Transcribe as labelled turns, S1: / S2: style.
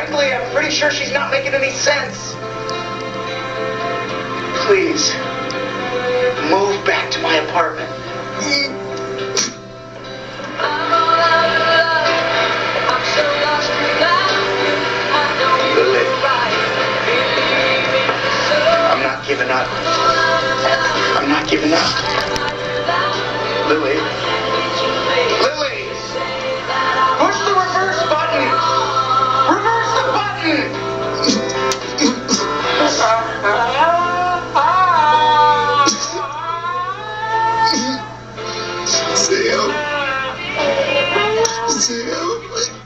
S1: Frankly, I'm pretty sure she's not making any sense. Please, move back to my apartment. Lily, I'm not giving up. I'm not giving up.